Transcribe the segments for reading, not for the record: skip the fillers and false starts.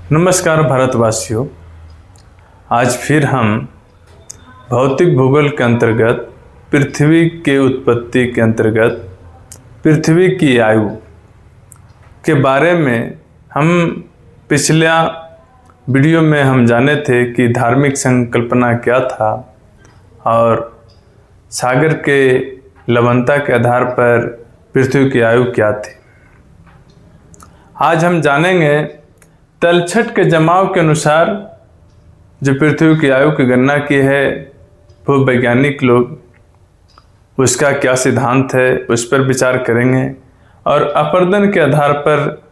नमस्कार भारतवासियों। आज फिर हम भौतिक भूगोल के अंतर्गत पृथ्वी के उत्पत्ति के अंतर्गत पृथ्वी की आयु के बारे में हम पिछला वीडियो में हम जाने थे कि धार्मिक संकल्पना क्या था और सागर के लवणता के आधार पर पृथ्वी की आयु क्या थी। आज हम जानेंगे तलछट के जमाव के अनुसार जो पृथ्वी की आयु की गणना की है भूवैज्ञानिक लोग, उसका क्या सिद्धांत है उस पर विचार करेंगे और अपरदन के आधार पर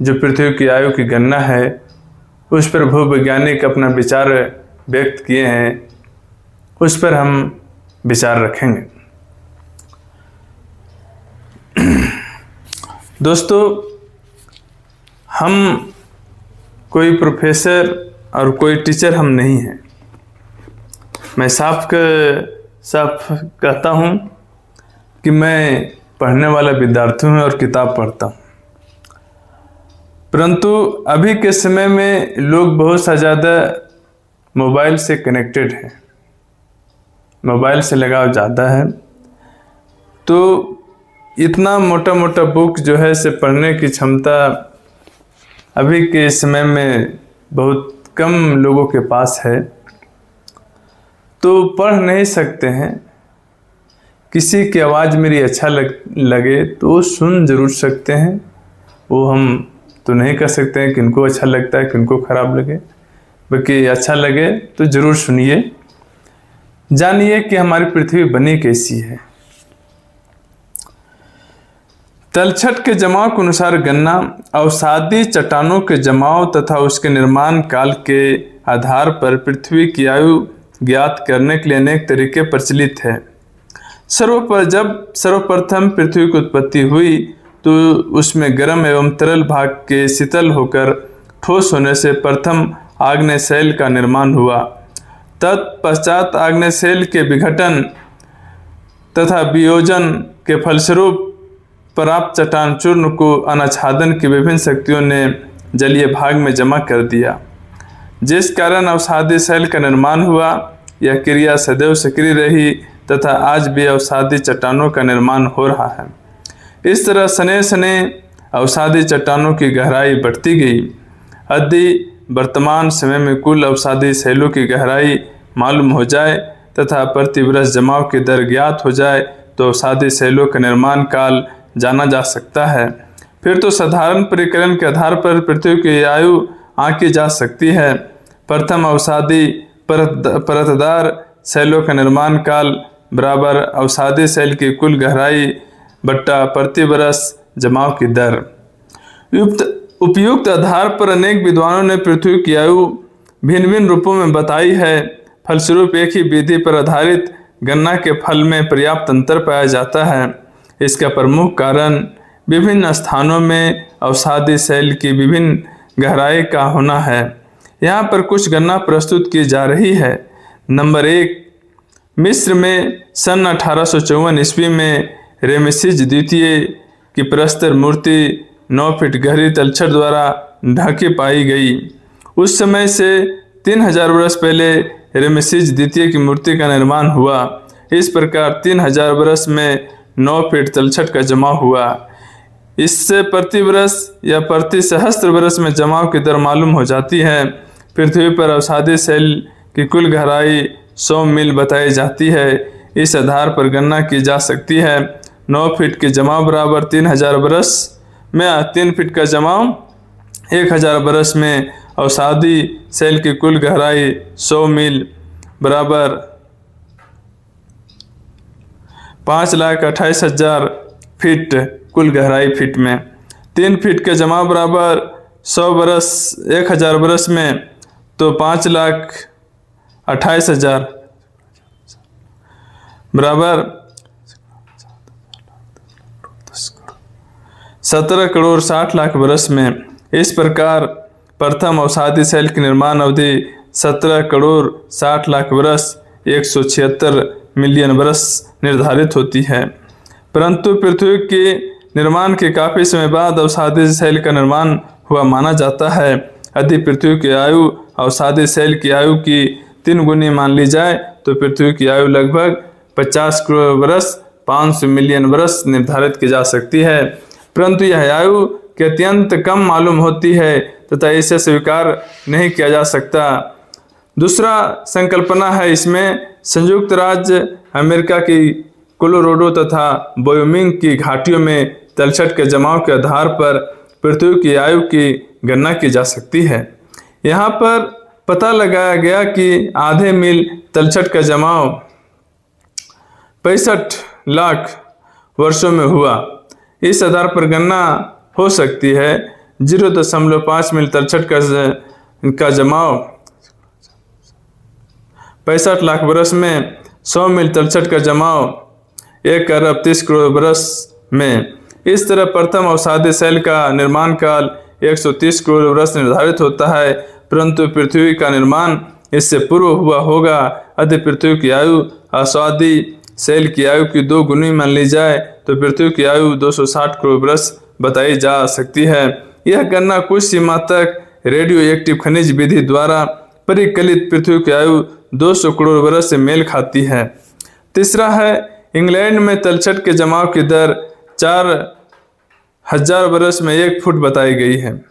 जो पृथ्वी की आयु की गणना है उस पर भूवैज्ञानिक अपना विचार व्यक्त किए हैं, उस पर हम विचार रखेंगे। दोस्तों, हम कोई प्रोफेसर और कोई टीचर हम नहीं हैं। मैं साफ कहता हूँ कि मैं पढ़ने वाला विद्यार्थी हूँ और किताब पढ़ता हूँ। परंतु अभी के समय में लोग बहुत सा ज़्यादा मोबाइल से कनेक्टेड हैं, मोबाइल से लगाव ज़्यादा है, तो इतना मोटा मोटा बुक जो है से पढ़ने की क्षमता अभी के समय में बहुत कम लोगों के पास है, तो पढ़ नहीं सकते हैं। किसी की आवाज़ मेरी अच्छा लगे तो वो सुन ज़रूर सकते हैं, वो हम तो नहीं कह सकते हैं किनको अच्छा लगता है किनको ख़राब लगे, बल्कि अच्छा लगे तो ज़रूर सुनिए, जानिए कि हमारी पृथ्वी बनी कैसी है। तलछट के जमाव के अनुसार गणना अवसादी चट्टानों के जमाव तथा उसके निर्माण काल के आधार पर पृथ्वी की आयु ज्ञात करने के लिए अनेक तरीके प्रचलित है। जब सर्वप्रथम पृथ्वी की उत्पत्ति हुई तो उसमें गर्म एवं तरल भाग के शीतल होकर ठोस होने से प्रथम आग्नेयशैल का निर्माण हुआ। तत्पश्चात आग्नेयशैल के विघटन तथा वियोजन के फलस्वरूप प्राप्त चट्टान चूर्ण को अनाच्छादन की विभिन्न शक्तियों ने जलीय भाग में जमा कर दिया, जिस कारण अवसादी शैल का निर्माण हुआ। यह क्रिया सदैव सक्रिय रही तथा आज भी अवसादी चट्टानों का निर्माण हो रहा है। इस तरह सने सने अवसादी चट्टानों की गहराई बढ़ती गई। यदि वर्तमान समय में कुल अवसादी शैलों की गहराई मालूम हो जाए तथा प्रति वर्ष जमाव की दर ज्ञात हो जाए तो अवसादी शैलों का निर्माण काल जाना जा सकता है। फिर तो साधारण परिकलन के आधार पर पृथ्वी की आयु आंकी जा सकती है। प्रथम अवसादी परतदार शैलों का निर्माण काल बराबर अवसादी शैल की कुल गहराई बट्टा प्रति वर्ष जमाव की दर। उपयुक्त आधार पर अनेक विद्वानों ने पृथ्वी की आयु भिन्न भिन्न रूपों में बताई है। फलस्वरूप एक ही विधि पर आधारित गणना के फल में पर्याप्त अंतर पाया जाता है। इसका प्रमुख कारण विभिन्न स्थानों में अवसादी शैल की विभिन्न गहराई का होना है। यहाँ पर कुछ गणना प्रस्तुत की जा रही है। नंबर 1, मिस्र में सन 1854 ईस्वी में रेमेसिस द्वितीय की प्रस्तर मूर्ति 9 फीट गहरी तलछट द्वारा ढकी पाई गई। उस समय से 3000 वर्ष पहले रेमेसिस द्वितीय की मूर्ति का निर्माण हुआ। इस प्रकार 3000 वर्ष में 9 फीट तलछट का जमाव हुआ। इससे प्रति वर्ष या प्रति सहस्त्र वर्ष में जमाव की दर मालूम हो जाती है। पृथ्वी पर अवसादी शैल की कुल गहराई 100 मील बताई जाती है। इस आधार पर गणना की जा सकती है। 9 फीट के जमाव बराबर 3000 वर्ष में 3 फीट का जमाव 1000 वर्ष में अवसादी शैल की कुल गहराई 100 मील बराबर 5,28,000 फीट कुल गहराई फीट में। 3 फीट के जमाव बराबर 100 वर्ष 1000 वर्ष में तो 5,28,000 बराबर 17 करोड़ 60 लाख वर्ष में। इस प्रकार प्रथम अवसादी शैल की निर्माण अवधि 17 करोड़ 60 लाख वर्ष 176 मिलियन वर्ष निर्धारित होती है। परंतु पृथ्वी के निर्माण के काफ़ी समय बाद अवसादी शैल का निर्माण हुआ माना जाता है। यदि पृथ्वी की आयु अवसादी सेल की आयु की 3 गुनी मान ली जाए तो पृथ्वी की आयु लगभग 50 करोड़ वर्ष 500 मिलियन वर्ष निर्धारित की जा सकती है, परंतु यह आयु के अत्यंत कम मालूम होती है तथा इसे स्वीकार नहीं किया जा सकता। दूसरा संकल्पना है, इसमें संयुक्त राज्य अमेरिका की कोलोराडो तथा वायोमिंग की घाटियों में तलछट के जमाव के आधार पर पृथ्वी की आयु की गणना की जा सकती है। यहाँ पर पता लगाया गया कि आधे मील तलछट का जमाव 65 लाख वर्षों में हुआ। इस आधार पर गणना हो सकती है 0.5 मील तलछट का जमाव 65 लाख वर्ष में, 100 मील तलछट का जमाव 1 अरब 30 करोड़ वर्ष में। इस तरह प्रथम अवसादी सेल का निर्माण काल 130 करोड़ वर्ष निर्धारित होता है, परंतु पृथ्वी का निर्माण इससे पूर्व हुआ होगा। यदि पृथ्वी की आयु अवसादी सेल की आयु की 2 गुनी मान ली जाए तो पृथ्वी की आयु 260 करोड़ वर्ष बताई जा सकती है। यह गणना कुछ सीमा तक रेडियो एक्टिव खनिज विधि द्वारा परिकलित पृथ्वी की आयु 200 करोड़ वर्ष से मेल खाती है। तीसरा है, इंग्लैंड में तलछट के जमाव की दर 4000 वर्ष में 1 फुट बताई गई है।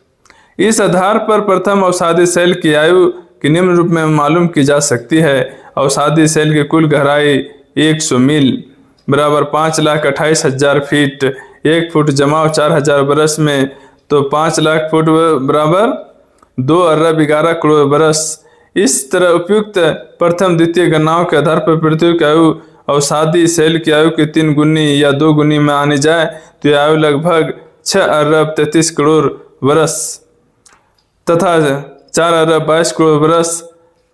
इस आधार पर प्रथम अवसादी सेल की आयु की निम्न रूप में मालूम की जा सकती है। अवसादी सेल की कुल गहराई 100 मील बराबर 5,28,000 फीट, 1 फुट जमाव 4000 वर्ष में तो 5 लाख फुट बराबर 2 अरब 11 करोड़ वर्ष। इस तरह उपयुक्त प्रथम द्वितीय गणनाओं के आधार पर पृथ्वी की आयु अवसादी सेल की आयु की 3 गुनी या 2 गुनी में आनी जाए तो यह आयु लगभग 6 अरब 33 करोड़ वर्ष तथा 4 अरब 22 करोड़ वर्ष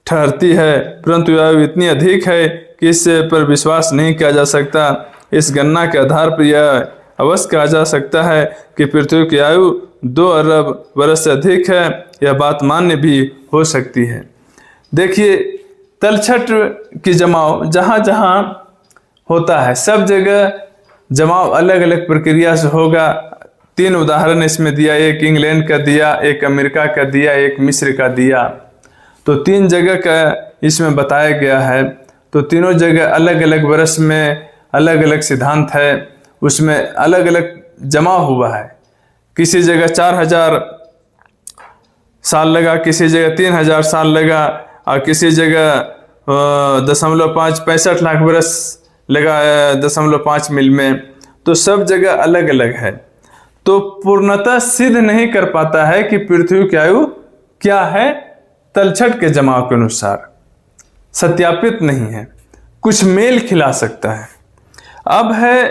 ठहरती है, परंतु यह आयु इतनी अधिक है कि इससे पर विश्वास नहीं किया जा सकता। इस गणना के आधार पर यह अवश्य कहा जा सकता है कि पृथ्वी की आयु 2 अरब वर्ष से अधिक है। यह बात मान्य भी हो सकती है। देखिए, तलछट की जमाव जहाँ जहाँ होता है सब जगह जमाव अलग अलग प्रक्रिया से होगा। 3 उदाहरण इसमें दिया, एक इंग्लैंड का दिया, एक अमेरिका का दिया, एक मिस्र का दिया। तो 3 जगह का इसमें बताया गया है। तो तीनों जगह अलग अलग वर्ष में अलग अलग सिद्धांत है, उसमें अलग अलग जमाव हुआ है। किसी जगह 4000 साल लगा, किसी जगह 3000 साल लगा और किसी जगह 65 लाख वर्ष लगा 0.5 मील में। तो सब जगह अलग अलग है। तो पूर्णतः सिद्ध नहीं कर पाता है कि पृथ्वी की आयु क्या है तलछट के जमाव के अनुसार, सत्यापित नहीं है, कुछ मेल खिला सकता है। अब है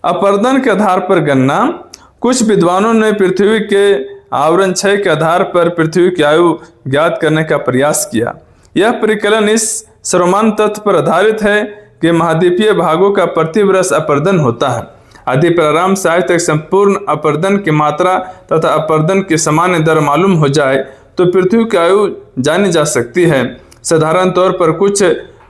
अपर्दन के आधार पर गणना। कुछ विद्वानों ने पृथ्वी के आवरण क्षय के आधार पर पृथ्वी की आयु ज्ञात करने का प्रयास किया। यह परिकलन इस सर्वमान्य तथ्य पर आधारित है कि महाद्वीपीय भागों का प्रतिवर्ष अपर्दन होता है। यदि प्रारंभ से आज तक संपूर्ण अपर्दन की मात्रा तथा अपर्दन की सामान्य दर मालूम हो जाए तो पृथ्वी की आयु जानी जा सकती है। साधारण तौर पर कुछ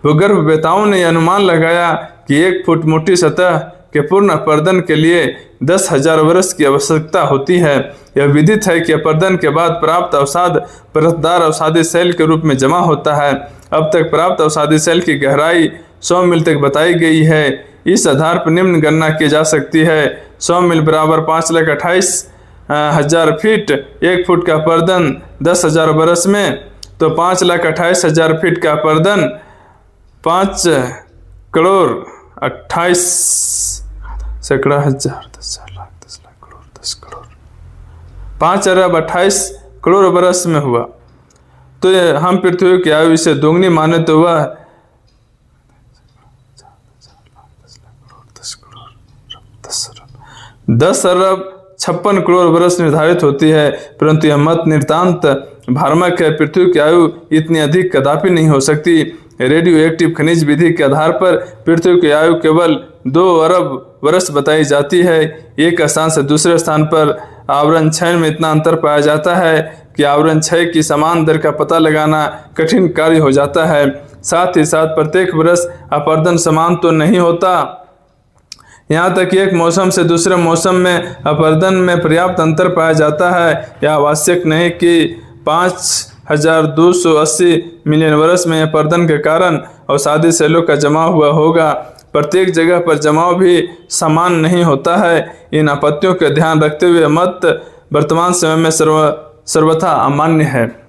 भूगर्भवेत्ताओं ने अनुमान लगाया कि 1 फुट मोटी सतह के पूर्ण अपर्दन के लिए 10,000 वर्ष की आवश्यकता होती है। यह विदित है कि अपर्दन के बाद प्राप्त अवसाद परतदार अवसादी सेल के रूप में जमा होता है। अब तक प्राप्त अवसादी सेल की गहराई 100 मील तक बताई गई है। इस आधार पर निम्न गणना की जा सकती है। 100 मील बराबर 5,28,000 फीट, 1 फुट का अपर्दन 10,000 वर्ष में तो 5,28,000 फीट का अपर्दन 5 करोड़ 28 सैकड़ा हजार 10 लाख 10 लाख करोड़ 10 करोड़ 5 अरब 28 करोड़ वर्ष में हुआ। तो हम पृथ्वी की आयु इसे दोगुनी माने तो वह 10 अरब 56 करोड़ वर्ष निर्धारित होती है, परंतु यह मत नितांत भ्रामक है। पृथ्वी की आयु इतनी अधिक कदापि नहीं हो सकती। रेडियो एक्टिव खनिज विधि के आधार पर पृथ्वी की आयु केवल 2 अरब वर्ष बताई जाती है। एक स्थान से दूसरे स्थान पर आवरण क्षय में इतना अंतर पाया जाता है कि आवरण क्षय की समान दर का पता लगाना कठिन कार्य हो जाता है। साथ ही साथ प्रत्येक वर्ष अपर्दन समान तो नहीं होता। यहाँ तक कि एक मौसम से दूसरे मौसम में अपर्दन में पर्याप्त अंतर पाया जाता है। यह आवश्यक नहीं कि 5280 मिलियन वर्ष में अपरदन के कारण अवसादी सेलों का जमाव हुआ होगा। प्रत्येक जगह पर जमाव भी समान नहीं होता है। इन आपत्तियों का ध्यान रखते हुए मत वर्तमान समय में सर्वथा अमान्य है।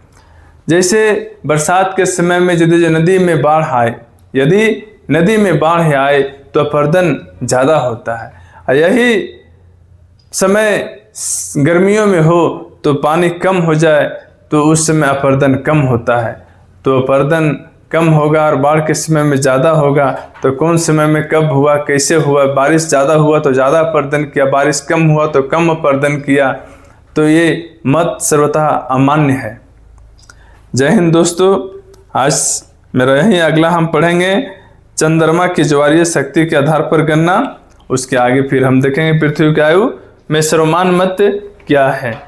जैसे बरसात के समय में यदि नदी में बाढ़ आए, यदि नदी में बाढ़ आए तो अपरदन ज़्यादा होता है, और यही समय गर्मियों में हो तो पानी कम हो जाए तो उस समय अपरदन कम होता है। तो अपरदन कम होगा और बाढ़ के समय में ज़्यादा होगा, तो कौन समय में कब हुआ, कैसे हुआ? बारिश ज़्यादा हुआ तो ज़्यादा अपरदन किया, बारिश कम हुआ तो कम अपरदन किया। तो ये मत सर्वथा अमान्य है। जय हिंद दोस्तों, आज मेरा यही अगला हम पढ़ेंगे चंद्रमा की ज्वारीय शक्ति के आधार पर गणना। उसके आगे फिर हम देखेंगे पृथ्वी की आयु में सर्वमान्य मत क्या है।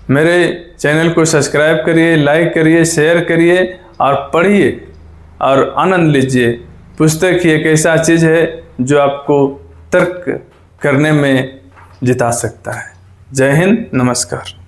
मेरे चैनल को सब्सक्राइब करिए, लाइक करिए, शेयर करिए और पढ़िए और आनंद लीजिए। पुस्तक ही एक ऐसा चीज़ है जो आपको तर्क करने में जिता सकता है। जय हिंद, नमस्कार।